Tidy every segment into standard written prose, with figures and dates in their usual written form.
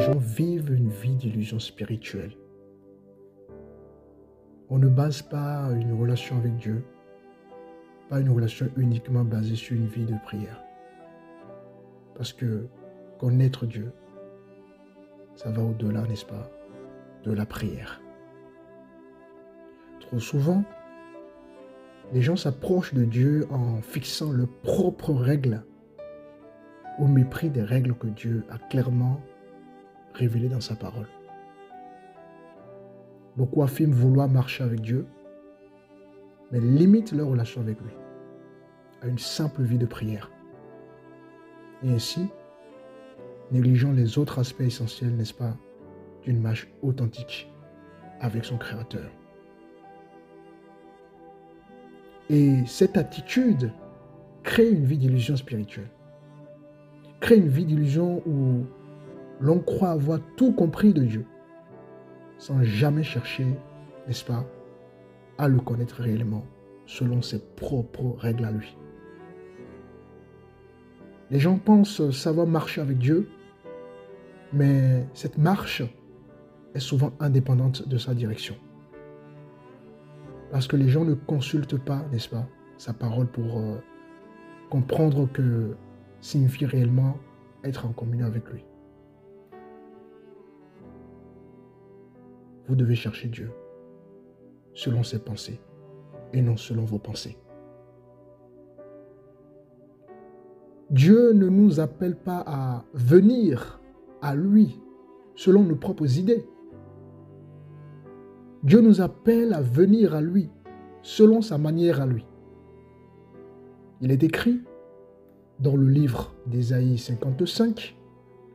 gens vivent une vie d'illusion spirituelle. On ne base pas une relation avec Dieu, pas une relation uniquement basée sur une vie de prière. Parce que connaître Dieu, ça va au-delà, n'est-ce pas, de la prière. Trop souvent, les gens s'approchent de Dieu en fixant leurs propres règles au mépris des règles que Dieu a clairement révélées dans sa parole. Beaucoup affirment vouloir marcher avec Dieu, mais limitent leur relation avec lui à une simple vie de prière. Et ainsi, négligeant les autres aspects essentiels, n'est-ce pas, d'une marche authentique avec son Créateur. Et cette attitude crée une vie d'illusion spirituelle. Crée une vie d'illusion où l'on croit avoir tout compris de Dieu, sans jamais chercher, n'est-ce pas, à le connaître réellement, selon ses propres règles à lui. Les gens pensent savoir marcher avec Dieu, mais cette marche est souvent indépendante de sa direction. Parce que les gens ne consultent pas, n'est-ce pas, sa parole pour comprendre que signifie réellement être en communion avec lui. Vous devez chercher Dieu selon ses pensées et non selon vos pensées. Dieu ne nous appelle pas à venir à lui selon nos propres idées. Dieu nous appelle à venir à lui selon sa manière à lui. Il est écrit dans le livre d'Ésaïe 55,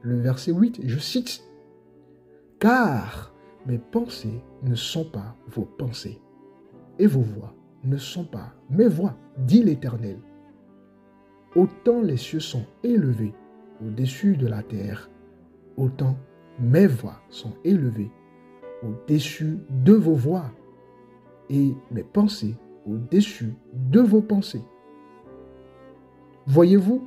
le verset 8, je cite, « Car mes pensées ne sont pas vos pensées, et vos voix ne sont pas mes voix, dit l'Éternel. Autant les cieux sont élevés au-dessus de la terre, autant mes voix sont élevées au-dessus de vos voix, et mes pensées au-dessus de vos pensées. » Voyez-vous,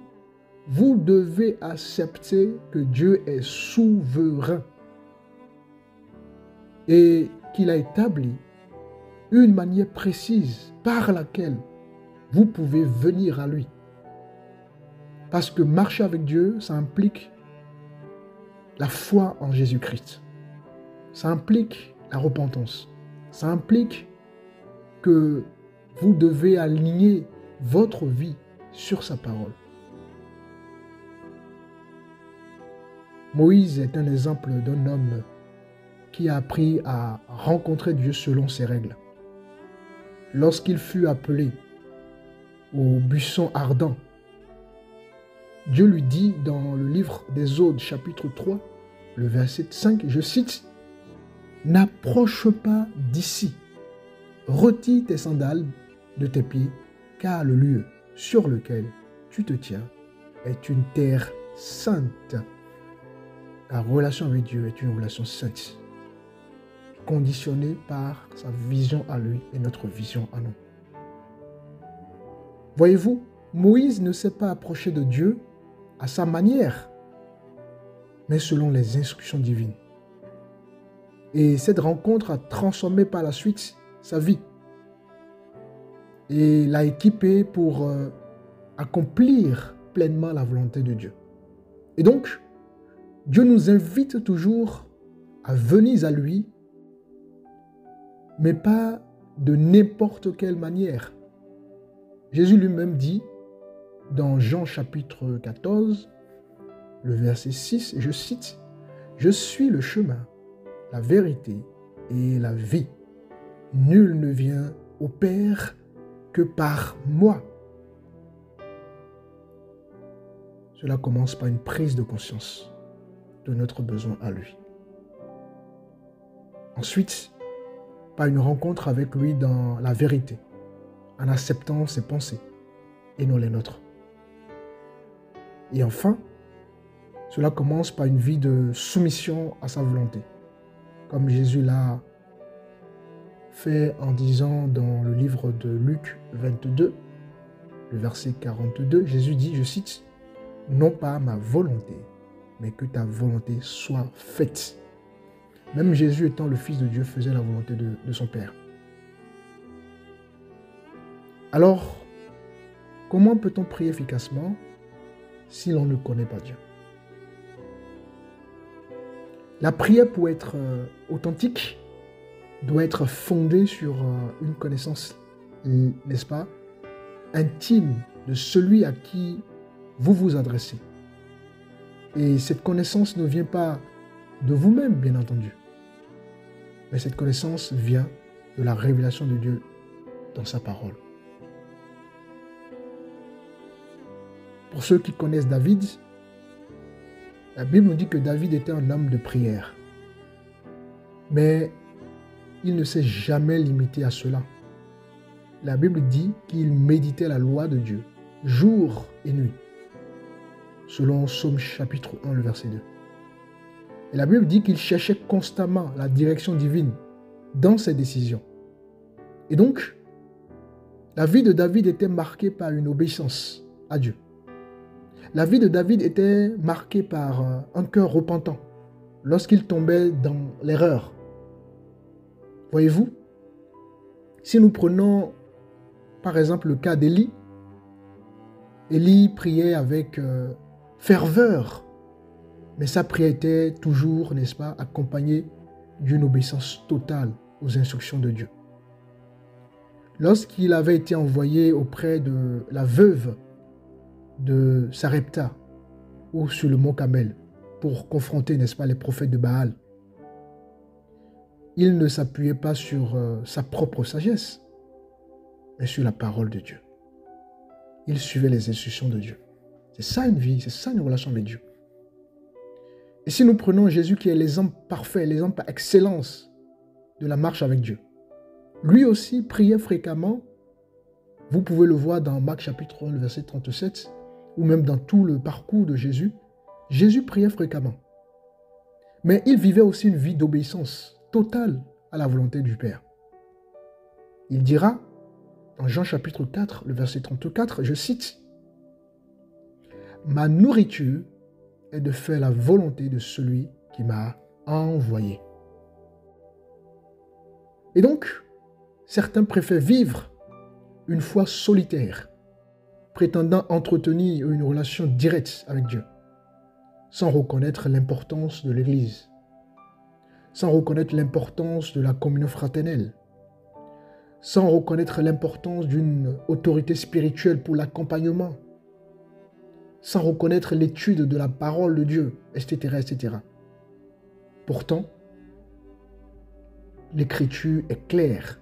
vous devez accepter que Dieu est souverain et qu'il a établi une manière précise par laquelle vous pouvez venir à lui. Parce que marcher avec Dieu, ça implique la foi en Jésus-Christ. Ça implique la repentance. Ça implique que vous devez aligner votre vie sur sa parole. Moïse est un exemple d'un homme qui a appris à rencontrer Dieu selon ses règles. Lorsqu'il fut appelé au buisson ardent, Dieu lui dit dans le livre d'Exode, chapitre 3, le verset 5, je cite, « N'approche pas d'ici, retire tes sandales de tes pieds, car le lieu sur lequel tu te tiens est une terre sainte. » La relation avec Dieu est une relation sainte, conditionnée par sa vision à lui et notre vision à nous. Voyez-vous, Moïse ne s'est pas approché de Dieu à sa manière, mais selon les instructions divines. Et cette rencontre a transformé par la suite sa vie et l'a équipé pour accomplir pleinement la volonté de Dieu. Et donc, Dieu nous invite toujours à venir à lui, mais pas de n'importe quelle manière. Jésus lui-même dit, dans Jean chapitre 14, le verset 6, je cite, « Je suis le chemin, la vérité et la vie. Nul ne vient au Père que par moi. » Cela commence par une prise de conscience de notre besoin à lui. Ensuite, par une rencontre avec lui dans la vérité, en acceptant ses pensées et non les nôtres. Et enfin, cela commence par une vie de soumission à sa volonté, comme Jésus l'a fait en disant dans le livre de Luc 22, le verset 42, Jésus dit, je cite, « Non pas ma volonté, mais que ta volonté soit faite. Même Jésus étant le Fils de Dieu faisait la volonté de son Père. Alors, comment peut-on prier efficacement si l'on ne connaît pas Dieu? La prière, pour être authentique, doit être fondée sur une connaissance, n'est-ce pas, intime de celui à qui vous vous adressez. Et cette connaissance ne vient pas de vous-même, bien entendu, mais cette connaissance vient de la révélation de Dieu dans sa parole. Pour ceux qui connaissent David, la Bible nous dit que David était un homme de prière. Mais il ne s'est jamais limité à cela. La Bible dit qu'il méditait la loi de Dieu, jour et nuit, selon Psaume chapitre 1, le verset 2. Et la Bible dit qu'il cherchait constamment la direction divine dans ses décisions. Et donc, la vie de David était marquée par une obéissance à Dieu. La vie de David était marquée par un cœur repentant lorsqu'il tombait dans l'erreur. Voyez-vous, si nous prenons par exemple le cas d'Élie, Élie priait avec ferveur, mais sa prière était toujours, n'est-ce pas, accompagnée d'une obéissance totale aux instructions de Dieu. Lorsqu'il avait été envoyé auprès de la veuve de Sarepta, ou sur le mont Carmel, pour confronter, n'est-ce pas, les prophètes de Baal, il ne s'appuyait pas sur sa propre sagesse, mais sur la parole de Dieu. Il suivait les instructions de Dieu. C'est ça une vie, c'est ça une relation avec Dieu. Et si nous prenons Jésus qui est l'exemple parfait, l'exemple par excellence de la marche avec Dieu, lui aussi priait fréquemment. Vous pouvez le voir dans Marc chapitre 1, le verset 37, ou même dans tout le parcours de Jésus. Jésus priait fréquemment. Mais il vivait aussi une vie d'obéissance totale à la volonté du Père. Il dira, dans Jean chapitre 4, le verset 34, je cite, « Ma nourriture est de faire la volonté de celui qui m'a envoyé. » Et donc, certains préfèrent vivre une foi solitaire, prétendant entretenir une relation directe avec Dieu, sans reconnaître l'importance de l'Église, sans reconnaître l'importance de la communion fraternelle, sans reconnaître l'importance d'une autorité spirituelle pour l'accompagnement, sans reconnaître l'étude de la parole de Dieu, etc., etc. Pourtant, l'Écriture est claire.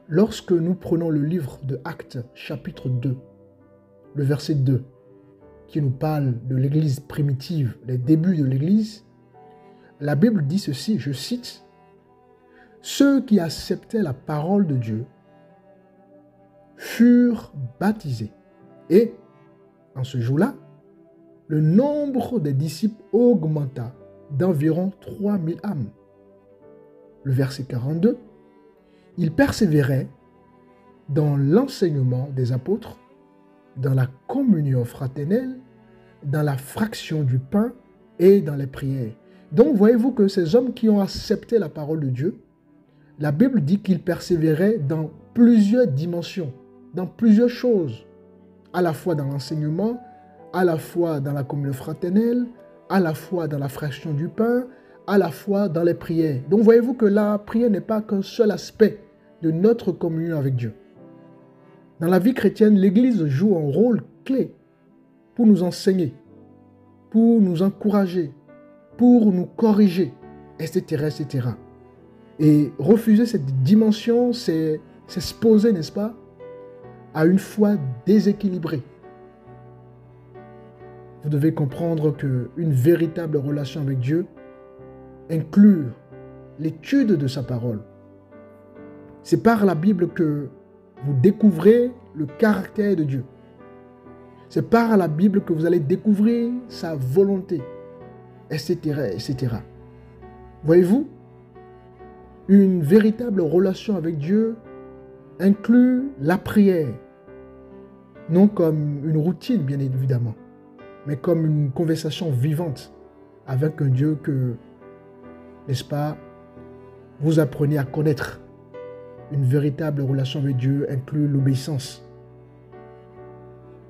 Lorsque nous prenons le livre de Actes, chapitre 2, le verset 2, qui nous parle de l'Église primitive, les débuts de l'Église, la Bible dit ceci, je cite, « Ceux qui acceptaient la parole de Dieu furent baptisés. Et, en ce jour-là, le nombre des disciples augmenta d'environ 3000 âmes. » Le verset 42, « Ils persévéraient dans l'enseignement des apôtres, dans la communion fraternelle, dans la fraction du pain et dans les prières. » Donc, voyez-vous que ces hommes qui ont accepté la parole de Dieu, la Bible dit qu'ils persévéraient dans plusieurs dimensions, dans plusieurs choses, à la fois dans l'enseignement, à la fois dans la communion fraternelle, à la fois dans la fraction du pain, à la fois dans les prières. Donc, voyez-vous que la prière n'est pas qu'un seul aspect de notre communion avec Dieu. Dans la vie chrétienne, l'Église joue un rôle clé pour nous enseigner, pour nous encourager, pour nous corriger, etc., etc. Et refuser cette dimension, c'est s'exposer, n'est-ce pas, à une foi déséquilibrée. Vous devez comprendre qu'une véritable relation avec Dieu inclut l'étude de sa parole. C'est par la Bible que vous découvrez le caractère de Dieu. C'est par la Bible que vous allez découvrir sa volonté, etc., etc. Voyez-vous, une véritable relation avec Dieu inclut la prière, non comme une routine, bien évidemment, mais comme une conversation vivante avec un Dieu que, n'est-ce pas, vous apprenez à connaître. Une véritable relation avec Dieu inclut l'obéissance.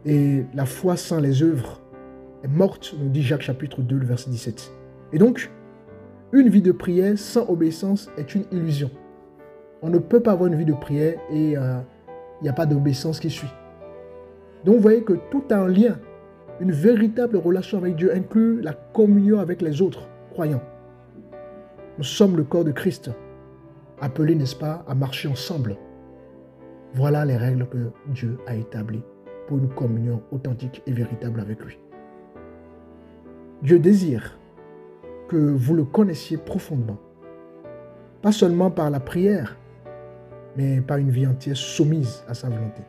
Et la foi sans les œuvres est morte, nous dit Jacques chapitre 2, le verset 17. Et donc, une vie de prière sans obéissance est une illusion. On ne peut pas avoir une vie de prière et il n'y a pas d'obéissance qui suit. Donc vous voyez que tout a un lien. Une véritable relation avec Dieu inclut la communion avec les autres croyants. Nous sommes le corps de Christ, appelés, n'est-ce pas, à marcher ensemble. Voilà les règles que Dieu a établies pour une communion authentique et véritable avec lui. Dieu désire que vous le connaissiez profondément, pas seulement par la prière, mais par une vie entière soumise à sa volonté.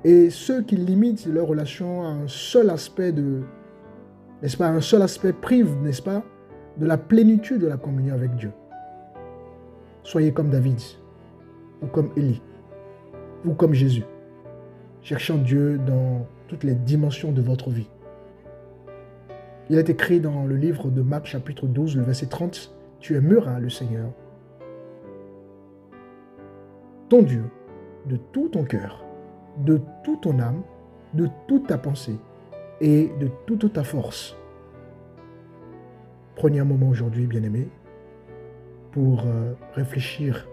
Et ceux qui limitent leur relation à un seul aspect n'est-ce pas, un seul aspect prive, n'est-ce pas, de la plénitude de la communion avec Dieu. Soyez comme David, ou comme Élie, ou comme Jésus, cherchant Dieu dans toutes les dimensions de votre vie. Il est écrit dans le livre de Marc chapitre 12, le verset 30, « Tu aimeras le Seigneur, ton Dieu, de tout ton cœur, de toute ton âme, de toute ta pensée et de toute ta force. » Prenez un moment aujourd'hui, bien-aimés, pour réfléchir.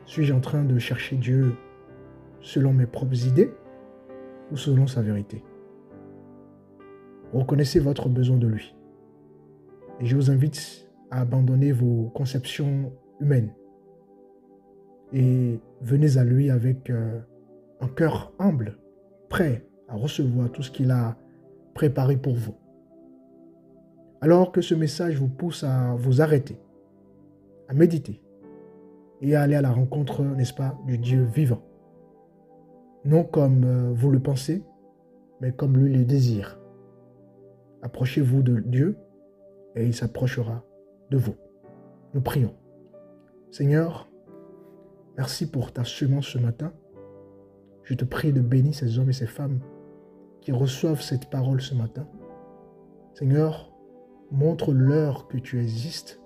Suis-je en train de chercher Dieu selon mes propres idées ou selon sa vérité? Reconnaissez votre besoin de lui. Et je vous invite à abandonner vos conceptions humaines et venez à lui avec un cœur humble, prêt à recevoir tout ce qu'il a préparé pour vous. Alors que ce message vous pousse à vous arrêter, à méditer et à aller à la rencontre, n'est-ce pas, du Dieu vivant. Non comme vous le pensez, mais comme lui le désire. Approchez-vous de Dieu et il s'approchera de vous. Nous prions. Seigneur, merci pour ta semence ce matin. Je te prie de bénir ces hommes et ces femmes qui reçoivent cette parole ce matin. Seigneur, montre-leur que tu existes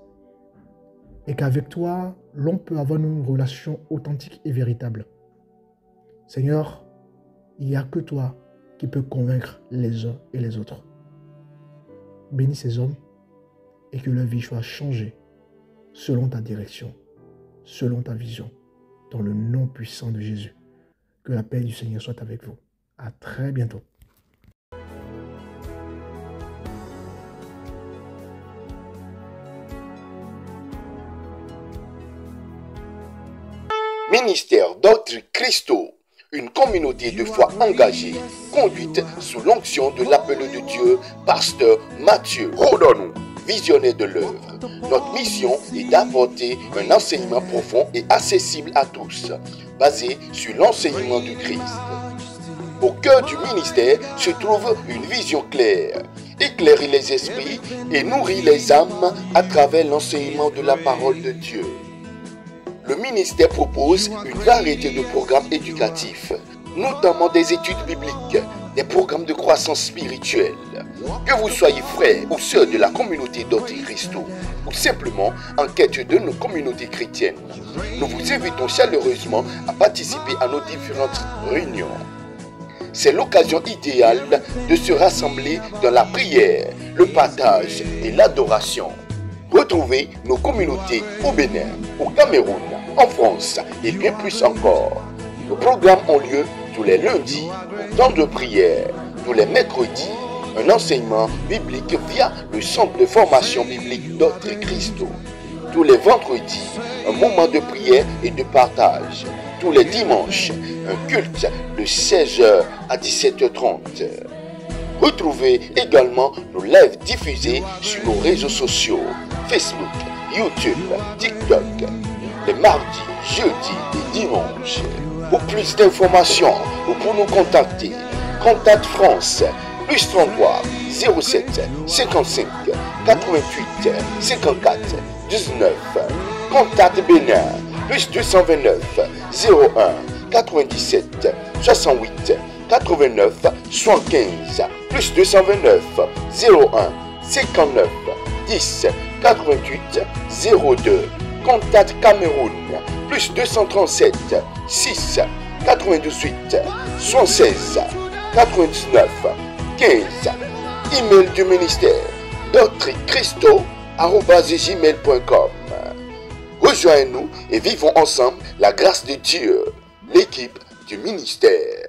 et qu'avec toi, l'on peut avoir une relation authentique et véritable. Seigneur, il n'y a que toi qui peux convaincre les uns et les autres. Bénis ces hommes et que leur vie soit changée selon ta direction, selon ta vision, dans le nom puissant de Jésus. Que la paix du Seigneur soit avec vous. À très bientôt. Ministère d'Autres Christo, une communauté de foi engagée, conduite sous l'onction de l'appelé de Dieu, pasteur Mathieu Rodon, visionnaire de l'œuvre. Notre mission est d'apporter un enseignement profond et accessible à tous, basé sur l'enseignement du Christ. Au cœur du ministère se trouve une vision claire, éclairer les esprits et nourrir les âmes à travers l'enseignement de la parole de Dieu. Le ministère propose une variété de programmes éducatifs, notamment des études bibliques, des programmes de croissance spirituelle. Que vous soyez frères ou sœurs de la communauté d'Autres Christo ou simplement en quête de nos communautés chrétiennes, nous vous invitons chaleureusement à participer à nos différentes réunions. C'est l'occasion idéale de se rassembler dans la prière, le partage et l'adoration. Retrouvez nos communautés au Bénin, au Cameroun, en France et bien plus encore. Nos programmes ont lieu tous les lundis, au temps de prière, tous les mercredis, un enseignement biblique via le centre de formation biblique d'Autres Christo. Tous les vendredis, un moment de prière et de partage. Tous les dimanches, un culte de 16h à 17h30. Retrouvez également nos lives diffusés sur nos réseaux sociaux, Facebook, YouTube, TikTok, les mardis, jeudis et dimanches. Pour plus d'informations ou pour nous contacter, Contact France, plus 33 07 55 88 54 19. Contact Bénin, plus 229 01 97 68 89 75, plus 229 01 59 10 88 02. Contact Cameroun plus 237 6 98 116 99 15. Email du ministère doctricristo@gmail.com. Rejoignez-nous et vivons ensemble la grâce de Dieu, l'équipe du ministère.